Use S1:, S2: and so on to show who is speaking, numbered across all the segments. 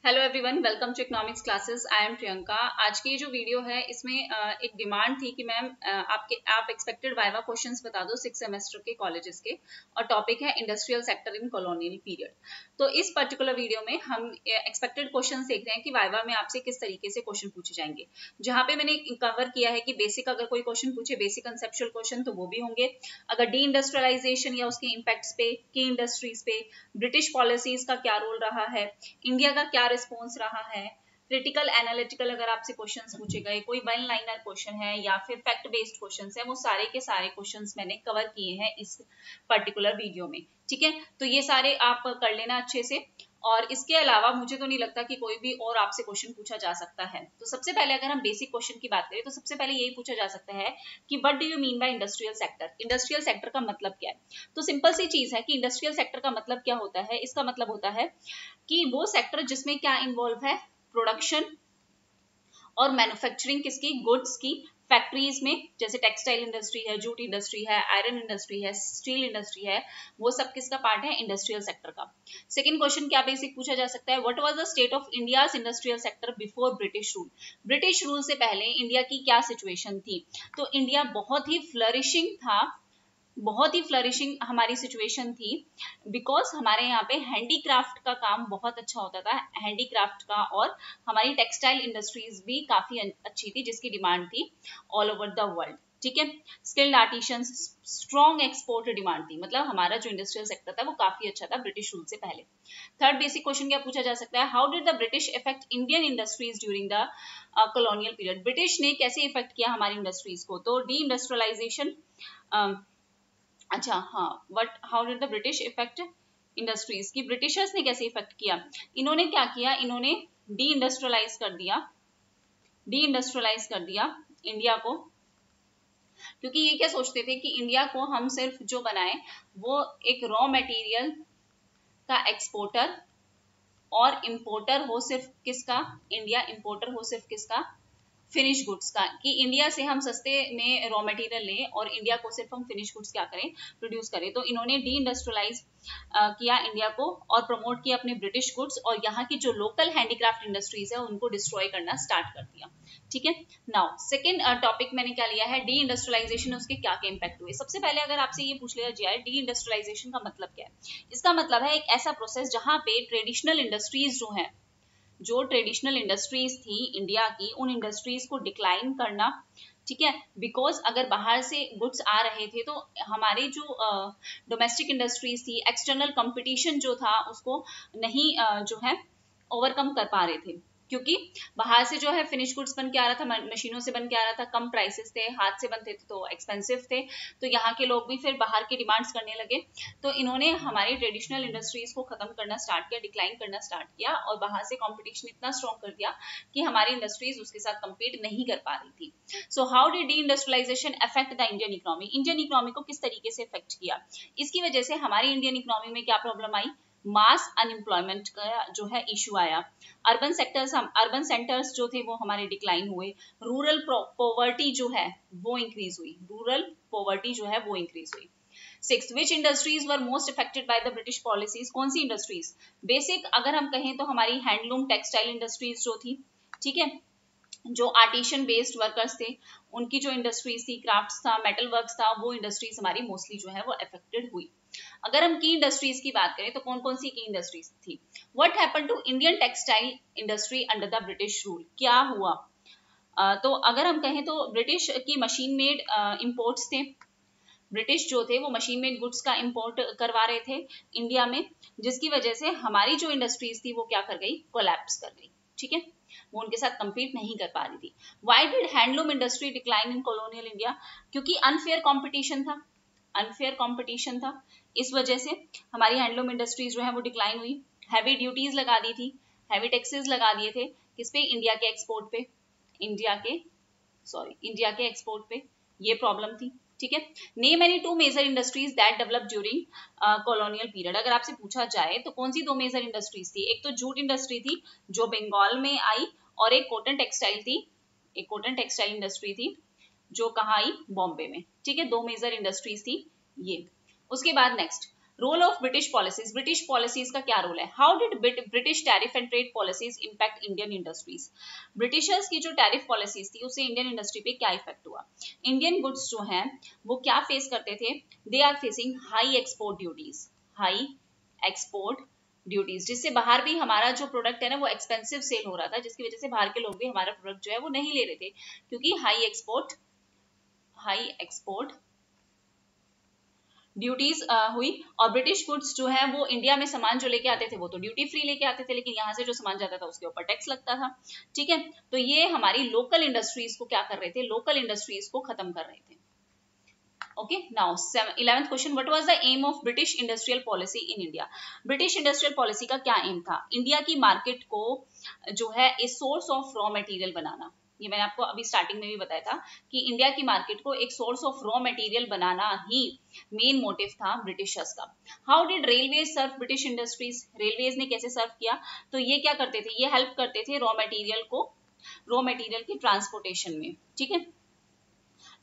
S1: Hello everyone, welcome to economics classes. I am Priyanka. आज की जो वीडियो है इसमें एक डिमांड थी कि मैम आप एक्सपेक्टेड वाइवा क्वेश्चंस बता दो 6 सेमेस्टर के कॉलेजेस के, और टॉपिक है industrial sector in colonial period. तो इस पर्टिकुलर वीडियो में हम एक्सपेक्टेड क्वेश्चंस देख रहे हैं कि वाइवा में आपसे किस तरीके से क्वेश्चन पूछे जाएंगे। जहां पे मैंने कवर किया है कि बेसिक अगर कोई क्वेश्चन पूछे, बेसिक कंसेप्चुअल क्वेश्चन, तो वो भी होंगे। अगर डी इंडस्ट्रियलाइजेशन या उसके इम्पैक्ट्स पे, की इंडस्ट्रीज पे, ब्रिटिश पॉलिसीज का क्या रोल रहा है, इंडिया का क्या रिस्पॉन्स रहा है, क्रिटिकल एनालिटिकल अगर आपसे क्वेश्चंस पूछे गए, कोई वन लाइनर क्वेश्चन है या फिर फैक्ट बेस्ड क्वेश्चंस है, वो सारे के सारे क्वेश्चंस मैंने कवर किए हैं इस पर्टिकुलर वीडियो में। ठीक है, तो ये सारे आप कर लेना अच्छे से। और इसके अलावा मुझे तो नहीं लगता कि कोई भी और आपसे क्वेश्चन पूछा जा सकता है। तो सबसे पहले अगर हम बेसिक क्वेश्चन की बात करें तो सबसे पहले यही पूछा जा सकता है कि what do you mean by industrial sector. Industrial sector का मतलब क्या है? तो सिंपल सी चीज है कि इंडस्ट्रियल सेक्टर का मतलब क्या होता है। इसका मतलब होता है कि वो सेक्टर जिसमें क्या इन्वॉल्व है, प्रोडक्शन और मैन्युफैक्चरिंग किसकी, गुड्स की, फैक्ट्रीज में, जैसे टेक्सटाइल इंडस्ट्री है, जूट इंडस्ट्री है, आयरन इंडस्ट्री है, स्टील इंडस्ट्री है, वो सब किसका पार्ट है, इंडस्ट्रियल सेक्टर का। सेकंड क्वेश्चन क्या बेसिक पूछा जा सकता है, what was the state of India's industrial sector before British rule. British rule से पहले इंडिया की क्या सिचुएशन थी। तो इंडिया बहुत ही फ्लरिशिंग था, बहुत ही फ्लरिशिंग हमारी सिचुएशन थी, बिकॉज हमारे यहाँ पे हैंडीक्राफ्ट का काम बहुत अच्छा होता था, हैंडीक्राफ्ट का, और हमारी टेक्सटाइल इंडस्ट्रीज भी काफी अच्छी थी जिसकी डिमांड थी ऑल ओवर द वर्ल्ड। ठीक है, skilled artisans, strong export demand थी, मतलब हमारा जो इंडस्ट्रियल सेक्टर था वो काफी अच्छा था ब्रिटिश रूल से पहले। थर्ड बेसिक क्वेश्चन क्या पूछा जा सकता है, how did the British effect Indian industries during the colonial period. British ने कैसे इफेक्ट किया हमारी इंडस्ट्रीज को। तो डी इंडस्ट्रियलाइजेशन, अच्छा हाँ, but how did the British effect industries की, ब्रिटिशर्स ने कैसे इफेक्ट किया। इन्होंने क्या किया, इन्होंने डी इंडस्ट्रियलाइज कर दिया, डी इंडस्ट्रियलाइज कर दिया इंडिया को, क्योंकि ये क्या सोचते थे कि इंडिया को हम सिर्फ जो बनाए वो एक रॉ मटेरियल का एक्सपोर्टर और इंपोर्टर हो, सिर्फ किसका, इंडिया इंपोर्टर हो सिर्फ किसका, फिनिश गुड्स का, कि इंडिया से हम सस्ते में रॉ मटेरियल लें और इंडिया को सिर्फ हम फिनिश गुड्स क्या करें, प्रोड्यूस करें। तो इन्होंने डी इंडस्ट्रियलाइज किया इंडिया को और प्रमोट किया अपने ब्रिटिश गुड्स, और यहाँ की जो लोकल हैंडीक्राफ्ट इंडस्ट्रीज है उनको डिस्ट्रॉय करना स्टार्ट कर दिया। ठीक है, नाउ सेकेंड टॉपिक मैंने क्या लिया है, डी इंडस्ट्रियलाइजेशन, उसके क्या क्या इंपैक्ट हुए। सबसे पहले अगर आपसे ये पूछ लिया जाए डी इंडस्ट्रियलाइजेशन का मतलब क्या है, इसका मतलब है एक ऐसा प्रोसेस जहां पे ट्रेडिशनल इंडस्ट्रीज जो है, जो ट्रेडिशनल इंडस्ट्रीज थी इंडिया की, उन इंडस्ट्रीज को डिक्लाइन करना। ठीक है, बिकॉज अगर बाहर से गुड्स आ रहे थे तो हमारी जो डोमेस्टिक इंडस्ट्रीज थी, एक्सटर्नल कंपटीशन जो था उसको नहीं जो है ओवरकम कर पा रहे थे, क्योंकि बाहर से जो है फिनिश गुड्स बन के आ रहा था, मशीनों से बन के आ रहा था, कम प्राइसेस थे, हाथ से बनते थे तो एक्सपेंसिव थे, तो यहाँ के लोग भी फिर बाहर की डिमांड्स करने लगे। तो इन्होंने हमारी ट्रेडिशनल इंडस्ट्रीज को खत्म करना स्टार्ट किया, डिक्लाइन करना स्टार्ट किया, और बाहर से कंपटीशन इतना स्ट्रॉन्ग कर दिया कि हमारी इंडस्ट्रीज उसके साथ कंपीट नहीं कर पा रही थी। So how did deindustrialisation affect the Indian economy. Indian economy को किस तरीके से इफेक्ट किया, इसकी वजह से हमारी इंडियन इकोनॉमी में क्या प्रॉब्लम आई, मास अनएम्प्लॉयमेंट का जो है इशू आया, अर्बन सेंटर्स जो थे वो हमारे डिक्लाइन हुए, रूरल पॉवर्टी जो है वो इंक्रीज हुई, रूरल पॉवर्टी जो है वो इंक्रीज हुई। Six, which industries were most affected by the British policies. कौन सी इंडस्ट्रीज, बेसिक अगर हम कहें तो हमारी हैंडलूम टेक्सटाइल इंडस्ट्रीज जो थी, ठीक है, जो आर्टिशन बेस्ड वर्कर्स थे उनकी जो इंडस्ट्रीज थी, क्राफ्ट्स था, मेटल वर्क्स था, वो इंडस्ट्रीज हमारी मोस्टली जो है वो अफेक्टेड हुई। अगर हम की इंडस्ट्रीज की बात करें तो कौन कौन सी की इंडस्ट्रीज थी। What happened to Indian textile industry under the British rule, क्या हुआ। तो अगर हम कहें तो ब्रिटिश की मशीन मेड इंपोर्ट्स थे, ब्रिटिश जो थे वो मशीन मेड गुड्स का इंपोर्ट करवा रहे थे इंडिया में, जिसकी वजह से हमारी जो इंडस्ट्रीज थी वो क्या कर गई, कोलैप्स कर गई। ठीक है, वो उनके साथ कंपीट नहीं कर पा रही थी। Why did handloom industry decline in colonial India, क्योंकि अनफेयर कंपटीशन था, अनफेयर कंपटीशन था, इस वजह से हमारी हैंडलूम इंडस्ट्रीज जो है वो डिक्लाइन हुई। हैवी ड्यूटीज लगा दी थी, हैवी टैक्सेस लगा दिए थे, किस पे, इंडिया के एक्सपोर्ट पे, इंडिया के एक्सपोर्ट पे, ये प्रॉब्लम थी। ठीक है, name any two major industries that develop during colonial period. अगर आपसे पूछा जाए तो कौन सी दो मेजर इंडस्ट्रीज थी, एक तो जूट इंडस्ट्री थी जो बंगाल में आई, और एक कॉटन टेक्सटाइल थी, एक कॉटन टेक्सटाइल इंडस्ट्री थी जो कहाँ आई, बॉम्बे में। ठीक है, दो मेजर इंडस्ट्रीज थी ये। उसके बाद next, role of British policies, British policies का क्या रोल है? How did British tariff and trade policies impact Indian industries? Britishers की जो टैरिफ पॉलिसीज थी उससे इंडियन इंडस्ट्री पे क्या इफेक्ट हुआ? इंडियन गुड्स जो हैं वो क्या फेस करते थे? They are facing high export duties, high export duties, जिससे बाहर भी हमारा जो प्रोडक्ट है ना वो एक्सपेंसिव सेल हो रहा था, जिसकी वजह से बाहर के लोग भी हमारा प्रोडक्ट जो है वो नहीं ले रहे थे, क्योंकि हाई एक्सपोर्ट ड्यूटीज हुई। और ब्रिटिश गुड्स जो है वो इंडिया में सामान जो लेके आते थे वो तो ड्यूटी फ्री लेके आते थे, लेकिन यहाँ से जो सामान जाता था उसके ऊपर टैक्स लगता था। ठीक है, तो ये हमारी लोकल इंडस्ट्रीज को क्या कर रहे थे? लोकल इंडस्ट्रीज को खत्म कर रहे थे। Okay, now 11th question, what was the aim of British industrial policy in India? British industrial policy का क्या एम था? इंडिया की मार्केट को जो है a source of raw material बनाना। ये मैंने आपको अभी स्टार्टिंग में भी बताया था कि इंडिया की मार्केट को एक सोर्स ऑफ रॉ मटेरियल बनाना ही मेन मोटिव था ब्रिटिशर्स का। How did railways serve British industries? Railways ने कैसे सर्व किया? तो ये क्या करते थे? ये हेल्प करते थे रॉ मटेरियल के ट्रांसपोर्टेशन में। ठीक है,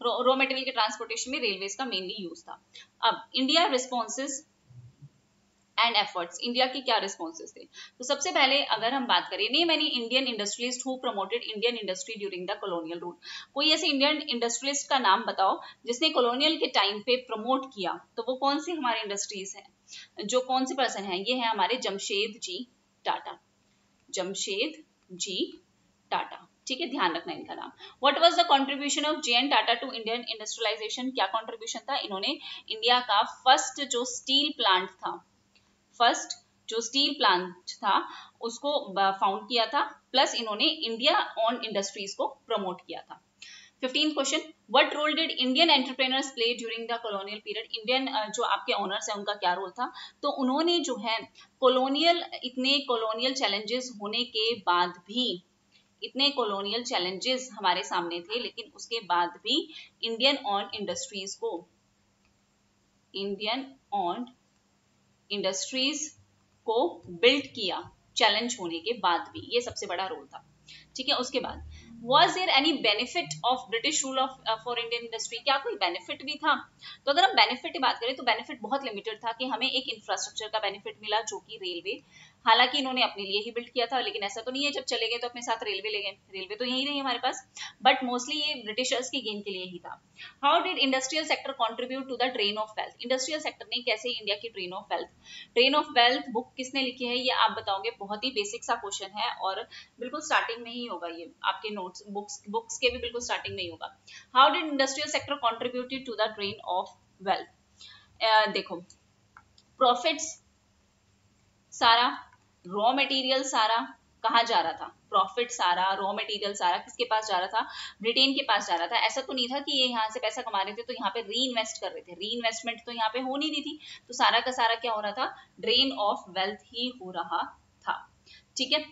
S1: रॉ मटेरियल के ट्रांसपोर्टेशन में रेलवेज का मेनली यूज था। अब India responses and efforts, India की क्या रिस्पॉन्सेज थे? तो सबसे पहले अगर हम बात करें, name any Indian industrialist who promoted Indian industry during the colonial rule. कोई ऐसे इंडियन इंडस्ट्रियलिस्ट का नाम बताओ जिसने कॉलोनियल के टाइम पे प्रमोट किया। तो वो कौन सी हमारे इंडस्ट्रीज हैं? जो कौन से पर्सन हैं? ये है हमारे जमशेद जी टाटा, जमशेद जी टाटा। ठीक है, ध्यान रखना इनका नाम। What was the contribution of J N. Tata to Indian industrialisation? क्या कंट्रीब्यूशन था? इन्होंने इंडिया का फर्स्ट जो स्टील प्लांट था उसको फाउंड किया था, प्लस इन्होंने इंडिया ऑन इंडस्ट्रीज को प्रमोट किया था। 15th question, what role did Indian entrepreneurs play during the colonial period? Indian जो आपके ओनर्स हैं उनका क्या रोल था? तो उन्होंने जो है इतने कॉलोनियल चैलेंजेस होने के बाद भी, इतने कॉलोनियल चैलेंजेस हमारे सामने थे, लेकिन उसके बाद भी इंडियन ऑन इंडस्ट्रीज को बिल्ड किया, चैलेंज होने के बाद भी। ये सबसे बड़ा रोल था। ठीक है, उसके बाद Was there any benefit of British rule for Indian industry? क्या कोई बेनिफिट भी था? तो अगर हम बेनिफिट की बात करें तो बेनिफिट बहुत लिमिटेड था कि हमें एक इंफ्रास्ट्रक्चर का बेनिफिट मिला जो कि रेलवे। हालांकि इन्होंने अपने लिए ही बिल्ड किया था, लेकिन ऐसा तो नहीं है जब चले गए तो अपने साथ रेलवे ले गए, रेलवे तो यही रही हमारे पास, बट मोस्टली ये ब्रिटिशर्स के गेन के लिए ही था। How did industrial sector contribute to the drain of wealth? Industrial sector ने कैसे इंडिया की ट्रेन ऑफ वेल्थ बुक किसने लिखी है? ये आप बताओगे। बहुत ही बेसिक सा क्वेश्चन है और बिल्कुल स्टार्टिंग में ही होगा, ये आपके नोट्स बुक्स के भी बिल्कुल स्टार्टिंग में ही होगा। How did industrial sector contributed to the drain of wealth? देखो, प्रॉफिट्स सारा, रॉ मटेरियल सारा कहाँ जा रहा था? प्रॉफिट सारा, रॉ मटेरियल सारा किसके पास जा रहा था? ब्रिटेन के पास जा रहा था। ऐसा तो नहीं था कि ये यहाँ से पैसा कमा रहे थे तो यहाँ पे री इन्वेस्ट कर रहे थे, री इन्वेस्टमेंट तो यहाँ पे हो नहीं रही थी। तो सारा का सारा क्या हो रहा था? ड्रेन ऑफ वेल्थ ही हो रहा था। ठीक है,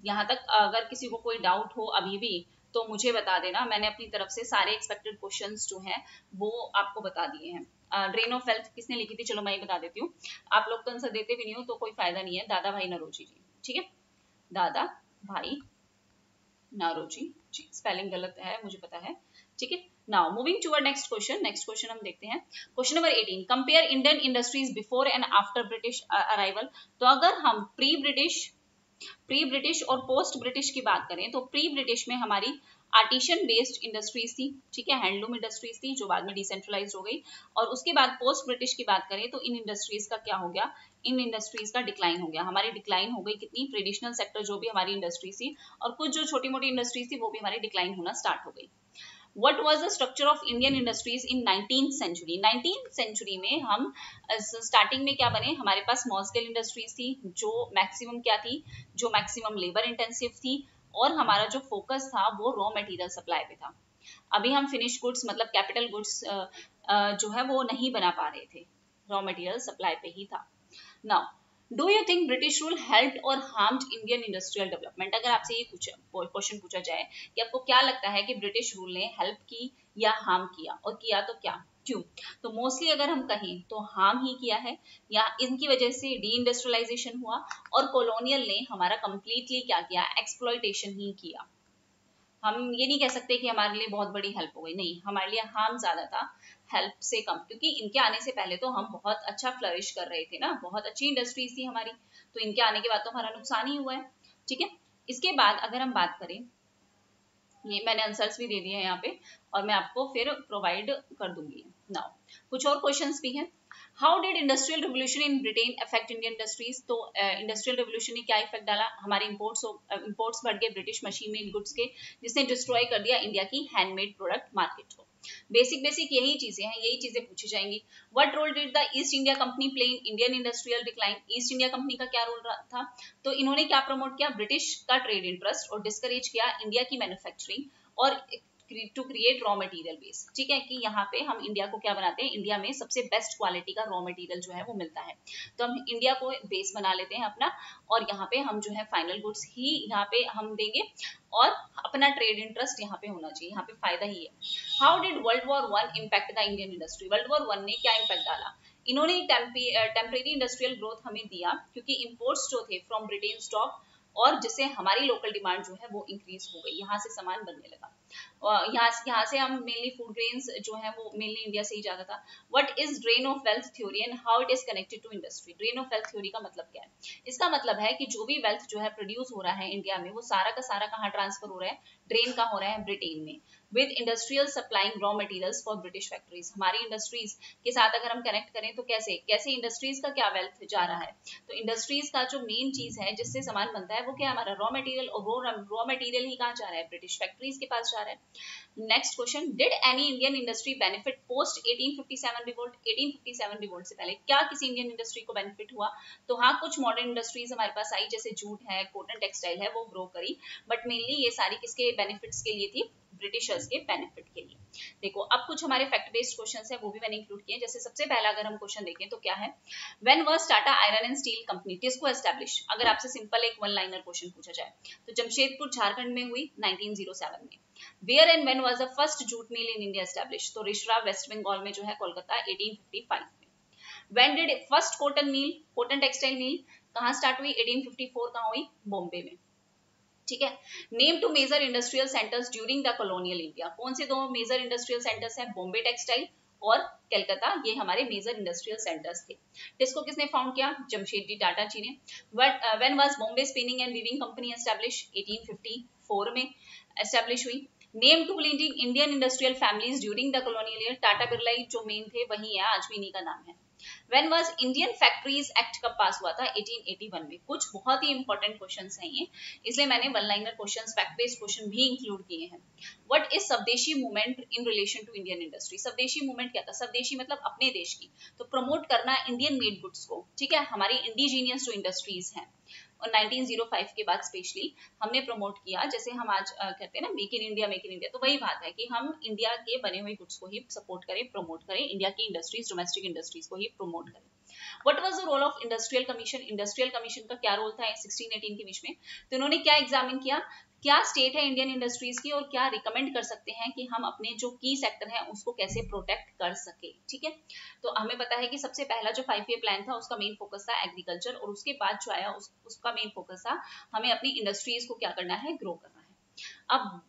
S1: यहाँ तक अगर किसी को कोई डाउट हो अभी भी तो मुझे बता देना। मैंने अपनी तरफ से सारे एक्सपेक्टेड क्वेश्चंस जो हैं वो आपको बता दिए हैं। ड्रेन ऑफ वेल्थ किसने लिखी थी? चलो मैं ही बता देती हूँ, आप लोग तो आंसर देते भी नहीं हो तो कोई फायदा नहीं है। दादा भाई नरोजी जी। ठीक है, दादा भाई नरोजी जी। स्पेलिंग गलत है मुझे पता है। ठीक है, now moving toward next question हम देखते हैं। Question number 18, compare Indian industries before and after British arrival. तो अगर हम प्री ब्रिटिश और पोस्ट ब्रिटिश की बात करें तो प्री ब्रिटिश में हमारी आर्टिशन बेस्ड इंडस्ट्रीज थी। ठीक है, हैंडलूम इंडस्ट्रीज थी जो बाद में डिसेंट्रलाइज हो गई। और उसके बाद पोस्ट ब्रिटिश की बात करें तो इन इंडस्ट्रीज का क्या हो गया? इन इंडस्ट्रीज का डिक्लाइन हो गया। हमारी डिक्लाइन हो गई कितनी? ट्रेडिशनल सेक्टर जो भी हमारी इंडस्ट्रीज थी और कुछ जो छोटी मोटी इंडस्ट्रीज थी वो भी हमारी डिक्लाइन होना स्टार्ट हो गई। What was the structure of Indian industries in 19th century? 19th century में हम स्टार्टिंग में क्या बने? हमारे पास स्मॉल स्केल इंडस्ट्रीज थी जो मैक्सिमम क्या थी? जो मैक्सिमम लेबर इंटेंसिव थी और हमारा जो फोकस था वो रॉ मटेरियल सप्लाई पे था। अभी हम फिनिश गुड्स मतलब कैपिटल गुड्स जो है वो नहीं बना पा रहे थे, रॉ मटेरियल सप्लाई पे ही था। Now do you think British rule helped और हार्म्ड इंडियन इंडस्ट्रियल डेवलपमेंट? अगर आपसे ये क्वेश्चन पूछा जाए कि आपको क्या लगता है कि ब्रिटिश रूल ने हेल्प की या हार्म किया, और किया तो क्या, क्यों? तो मोस्टली अगर हम कहें तो हार्म ही किया है, या इनकी वजह से डी इंडस्ट्रियलाइजेशन हुआ और कॉलोनियल ने हमारा कंप्लीटली क्या किया? एक्सप्लॉयटेशन ही किया, हम ये नहीं कह सकते कि हमारे लिए बहुत बड़ी हेल्प हो गई, नहीं, हमारे लिए हार्म ज्यादा था हेल्प से कम, क्योंकि इनके आने से पहले तो हम बहुत अच्छा फ्लरिश कर रहे थे ना, बहुत अच्छी इंडस्ट्रीज थी हमारी, तो इनके आने के बाद तो हमारा नुकसान ही हुआ है। ठीक है, इसके बाद अगर हम बात करें, ये मैंने आंसर्स भी दे दिए हैं यहाँ पे और मैं आपको फिर प्रोवाइड कर दूंगी। नाउ कुछ और क्वेश्चंस भी हैं। How did industrial revolution in Britain affect Indian industries? तो इंडस्ट्रियल रिवोल्यूशन ने क्या इफेक्ट डाला? हमारे इंपोर्ट्स बढ़ गए ब्रिटिश मशीन मेड गुड्स के, जिसने डिस्ट्रॉय कर दिया इंडिया की हैंडमेड प्रोडक्ट मार्केट को। बेसिक यही चीजें हैं, यही चीजें पूछी जाएंगी। What role did the East India Company play in Indian industrial decline? East India Company का क्या रोल था? तो इन्होंने क्या प्रमोट किया? ब्रिटिश का ट्रेड इंटरेस्ट, और डिस्करेज किया इंडिया की मैन्युफैक्चरिंग और to create raw material base. ठीक है, कि यहाँ पे हम इंडिया को क्या बनाते हैं, इंडिया में सबसे बेस्ट क्वालिटी का रॉ मटेरियल जो है वो मिलता है, तो हम इंडिया को बेस बना लेते हैं अपना, और यहाँ पे हम जो है फाइनल गुड्स ही यहाँ पे हम देंगे, और अपना ट्रेड इंटरेस्ट यहाँ पे होना चाहिए, यहाँ पे फायदा ही है। How did world war 1 impact the Indian industry? World war 1 ने क्या इम्पैक्ट डाला? इन्होंने टेम्परेरी इंडस्ट्रियल ग्रोथ हमें दिया, क्योंकि इम्पोर्ट्स जो थे फ्रॉम ब्रिटेन स्टॉप, और जिससे हमारी लोकल डिमांड जो है वो इंक्रीज हो गई, यहाँ से सामान बनने लगा। यहाँ से हम मेनली फूड ग्रेन्स जो है वो मेनली इंडिया से ही जाता था। What is drain of wealth theory and how it is connected to industry? Drain of wealth theory का मतलब क्या है? इसका मतलब है कि जो भी वेल्थ जो है प्रोड्यूस हो रहा है इंडिया में, वो सारा का सारा कहाँ ट्रांसफर हो रहा है? ड्रेन का हो रहा है ब्रिटेन में, with industrial supplying raw materials for British factories. हमारी इंडस्ट्रीज के साथ अगर हम कनेक्ट करें तो कैसे कैसे इंडस्ट्रीज का क्या वेल्थ जा रहा है? तो इंडस्ट्रीज का जो मेन चीज है जिससे सामान बनता है वो क्या है? हमारा रॉ मटेरियल, और वो रॉ मटेरियल ही कहाँ जा रहा है? ब्रिटिश फैक्ट्रीज के पास जा रहा है। Next question, did any Indian industry benefit post 1857 revolt? 1857 revolt से पहले क्या किसी इंडियन इंडस्ट्री को बेनिफिट हुआ? तो हाँ, कुछ मॉडर्न इंडस्ट्रीज हमारे पास आई, जैसे जूट है, कॉटन टेक्सटाइल है, वो ग्रो करी, बट मेनली ये सारी किसके बेनिफिट्स के लिए थी? ब्रिटिशर्स के बेनिफिट के लिए। देखो अब कुछ हमारे फैक्ट बेस्ड क्वेश्चंस हैं, वो भी मैंने इंक्लूड किए। जैसे सबसे पहला अगर हम क्वेश्चन देखें तो क्या है? When was Tata iron and steel company TISCO establish? अगर आपसे सिंपल एक वन लाइनर क्वेश्चन पूछा जाए तो जमशेदपुर झारखंड में हुई 1907 में। Where and when was the first jute mill in India establish? तो रिश्रा वेस्ट बंगाल में जो है, कोलकाता 1855 में। When did first cotton mill, cotton textile mill कहाँ स्टार्ट हुई? 1854 कहाँ हुई? बॉम्बे में। ठीक है, name two major industrial centres during the colonial India? कौन से दो मेजर इंडस्ट्रियल सेंटर्स हैं? बॉम्बे टेक्सटाइल और कलकत्ता, ये हमारे मेजर इंडस्ट्रियल सेंटर्स थे। टिस्को किसने फाउंड किया? जमशेदजी टाटा जी ने। When was Bombay spinning and weaving company establish? 1854 में एस्टैब्लिश हुई। Name two leading Indian industrial families during the colonial year? Tata Birla जो मेन थे वही है, आज भी इन्हीं का नाम है। When was Indian factories act कब पास हुआ था? 1881 में। कुछ बहुत ही इंपॉर्टेंट क्वेश्चंस हैं ये, इसलिए मैंने one liner questions, fact based question भी इंक्लूड किए हैं। What is swadeshi movement in relation to Indian industry? Swadeshi movement क्या था? स्वदेशी मतलब अपने देश की, तो प्रमोट करना इंडियन मेड गुड्स को। ठीक है, हमारी इंडिजीनियस जो इंडस्ट्रीज हैं, और 1905 के बाद स्पेशली हमने प्रमोट किया, जैसे हम आज कहते हैं ना make in India, make in India, तो वही बात है कि हम इंडिया के बने हुए गुड्स को ही सपोर्ट करें, प्रमोट करें, इंडिया की इंडस्ट्रीज, डोमेस्टिक इंडस्ट्रीज को ही प्रमोट करें। What was the role of industrial commission? Industrial commission का क्या रोल था 1618 के बीच में? तो इन्होंने क्या एग्जामिन किया, क्या स्टेट है इंडियन इंडस्ट्रीज की, और क्या रिकमेंड कर सकते हैं कि हम अपने जो की सेक्टर है उसको कैसे प्रोटेक्ट कर सके। ठीक है, तो हमें पता है कि सबसे पहला जो 5 ईयर प्लान था उसका मेन फोकस था एग्रीकल्चर, और उसके बाद जो आया उसका मेन फोकस था हमें अपनी इंडस्ट्रीज को क्या करना है? ग्रो करना है। अब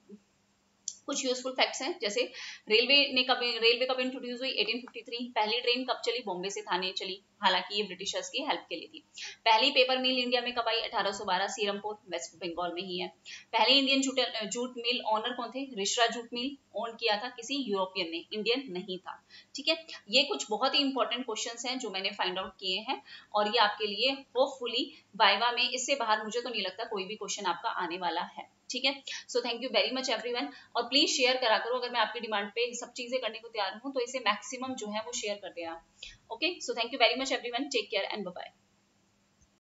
S1: कुछ यूजफुल फैक्ट्स हैं, जैसे रेलवे कब इंट्रोड्यूस हुई? 1853। पहली ट्रेन कब चली? बॉम्बे से थाने चली, हालांकि ये ब्रिटिशर्स की हेल्प के लिए थी। पहली पेपर मिल इंडिया में कब आई? 1812, सीरमपुर वेस्ट बंगाल में ही है। पहले इंडियन जूट मिल ओनर कौन थे? रिश्रा जूट मिल ओन किया था किसी यूरोपियन ने, इंडियन नहीं था। ठीक है, ये कुछ बहुत ही इंपॉर्टेंट क्वेश्चंस हैं जो मैंने फाइंड आउट किए हैं, और ये आपके लिए होपफुली वाइवा में इससे बाहर मुझे तो नहीं लगता कोई भी क्वेश्चन आपका आने वाला है। ठीक है, सो thank you very much everyone, और प्लीज शेयर करा करो, अगर मैं आपकी डिमांड पे सब चीजें करने को तैयार हूँ तो इसे मैक्सिमम जो है वो शेयर कर देना। Okay, so thank you very much everyone, take care and bye bye.